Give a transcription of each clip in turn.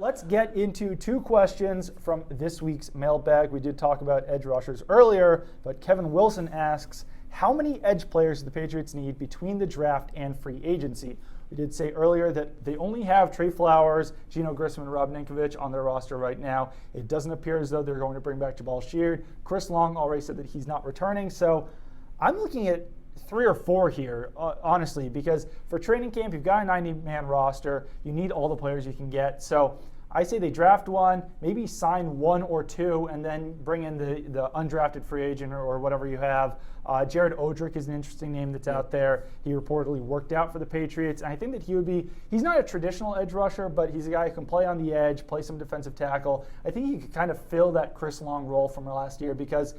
Let's get into two questions from this week's mailbag. We did talk about edge rushers earlier, but Kevin Wilson asks, how many edge players do the Patriots need between the draft and free agency? We did say earlier that they only have Trey Flowers, Geno Grissom, and Rob Ninkovich on their roster right now. It doesn't appear as though they're going to bring back Jabal Sheard. Chris Long already said that he's not returning. So I'm looking at 3 or 4 here, honestly, because for training camp, you've got a 90-man roster. You need all the players you can get. So I say they draft one, maybe sign 1 or 2, and then bring in the undrafted free agent or whatever you have. Jared Odrick is an interesting name that's out there. He reportedly worked out for the Patriots. And I think that he's not a traditional edge rusher, but he's a guy who can play on the edge, play some defensive tackle. I think he could kind of fill that Chris Long role from last year because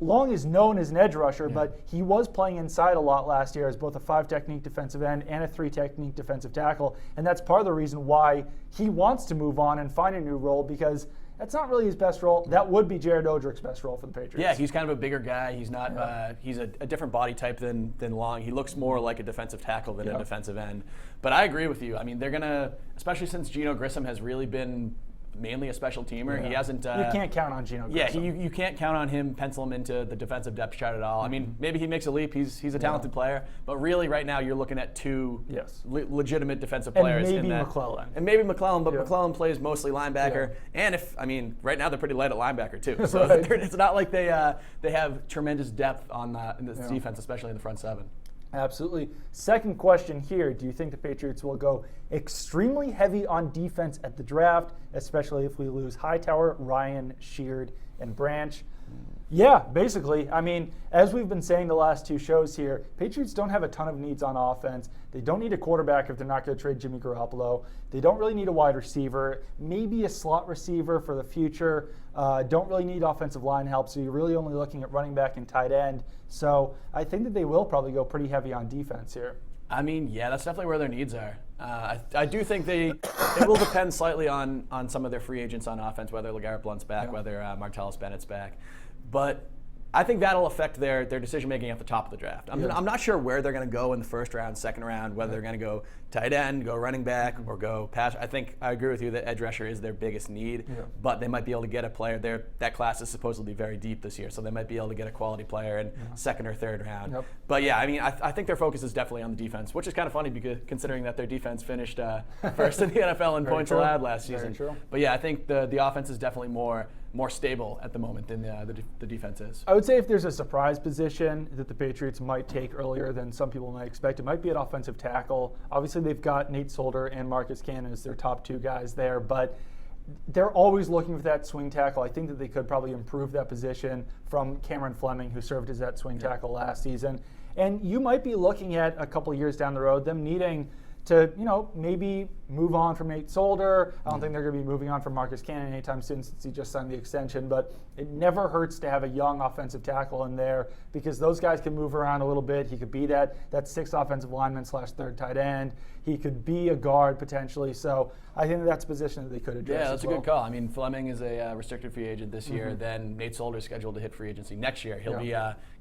Long is known as an edge rusher, but he was playing inside a lot last year as both a 5-technique defensive end and a 3-technique defensive tackle. And that's part of the reason why he wants to move on and find a new role, because that's not really his best role. That would be Jared Odrick's best role for the Patriots. Yeah, he's kind of a bigger guy. He's not. He's a different body type than Long. He looks more like a defensive tackle than a defensive end. But I agree with you. I mean, they're gonna, especially since Geno Grissom has really been mainly a special teamer. He hasn't. You can't count on Geno Grissom. Yeah, you can't count on him, pencil him into the defensive depth chart at all. I mean, maybe he makes a leap. He's a talented player, but really right now you're looking at 2 legitimate defentive players. And maybe McClellan. And maybe McClellan, but McClellan plays mostly linebacker. And right now they're pretty light at linebacker too. So it's not like they have tremendous depth in this defense, especially in the front 7. Absolutely. Second question here. Do you think the Patriots will go extremely heavy on defense at the draft, especially if we lose Hightower, Ryan, Sheard, and Branch? Yeah, basically. I mean, as we've been saying the last 2 shows here, Patriots don't have a ton of needs on offense. They don't need a quarterback if they're not going to trade Jimmy Garoppolo. They don't really need a wide receiver, maybe a slot receiver for the future. Don't really need offensive line help, so you're really only looking at running back and tight end. So I think that they will probably go pretty heavy on defense here. I mean, yeah, that's definitely where their needs are. I do think it will depend slightly on some of their free agents on offense, whether LeGarrette Blount's back, whether Martellus Bennett's back. But I think that'll affect their decision-making at the top of the draft. I'm not sure where they're going to go in the first round, second round, whether they're going to go tight end, go running back, or go pass. I agree with you that edge rusher is their biggest need, but they might be able to get a player there. That class is supposedly very deep this year, so they might be able to get a quality player in second or third round. But yeah, I mean, I think their focus is definitely on the defense, which is kind of funny because considering that their defense finished first in the NFL in points allowed last season. But yeah, I think the offense is definitely more stable at the moment than the defense is. I would say if there's a surprise position that the Patriots might take earlier than some people might expect, it might be an offensive tackle. Obviously, they've got Nate Solder and Marcus Cannon as their top 2 guys there, but they're always looking for that swing tackle. I think that they could probably improve that position from Cameron Fleming, who served as that swing tackle last season. And you might be looking at a couple of years down the road, them needing to, maybe move on from Nate Solder. I don't think they're going to be moving on from Marcus Cannon anytime soon since he just signed the extension, but it never hurts to have a young offensive tackle in there because those guys can move around a little bit. He could be that 6th offensive lineman / 3rd tight end. He could be a guard potentially. So I think that's a position that they could address. Yeah, that's a good call. I mean, Fleming is a restricted free agent this year. Then Nate Solder is scheduled to hit free agency next year. He'll be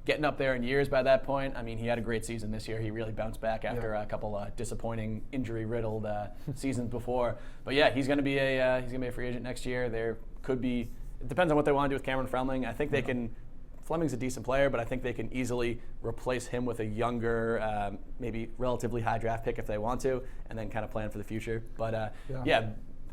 getting up there in years by that point. I mean, he had a great season this year. He really bounced back after a couple disappointing injury-riddled seasons before. But yeah, he's going to be a free agent next year. There could be. It depends on what they want to do with Cameron Fleming. I think they can. Fleming's a decent player, but I think they can easily replace him with a younger, maybe relatively high draft pick if they want to, and then kind of plan for the future. But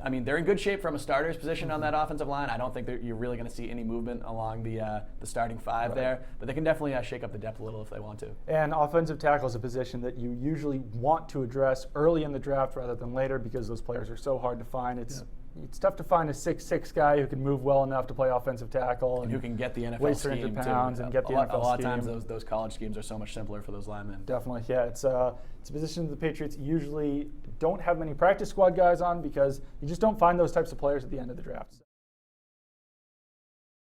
I mean, they're in good shape from a starter's position on that offensive line. I don't think that you're really going to see any movement along the starting 5 there, but they can definitely shake up the depth a little if they want to. And offensive tackle is a position that you usually want to address early in the draft rather than later because those players are so hard to find. It's tough to find a 6'6" guy who can move well enough to play offensive tackle and who can get the NFL weigh scheme pounds too. And get the NFL scheme. A lot of times those college schemes are so much simpler for those linemen. Definitely, yeah. It's a position that the Patriots usually don't have many practice squad guys on because you just don't find those types of players at the end of the draft.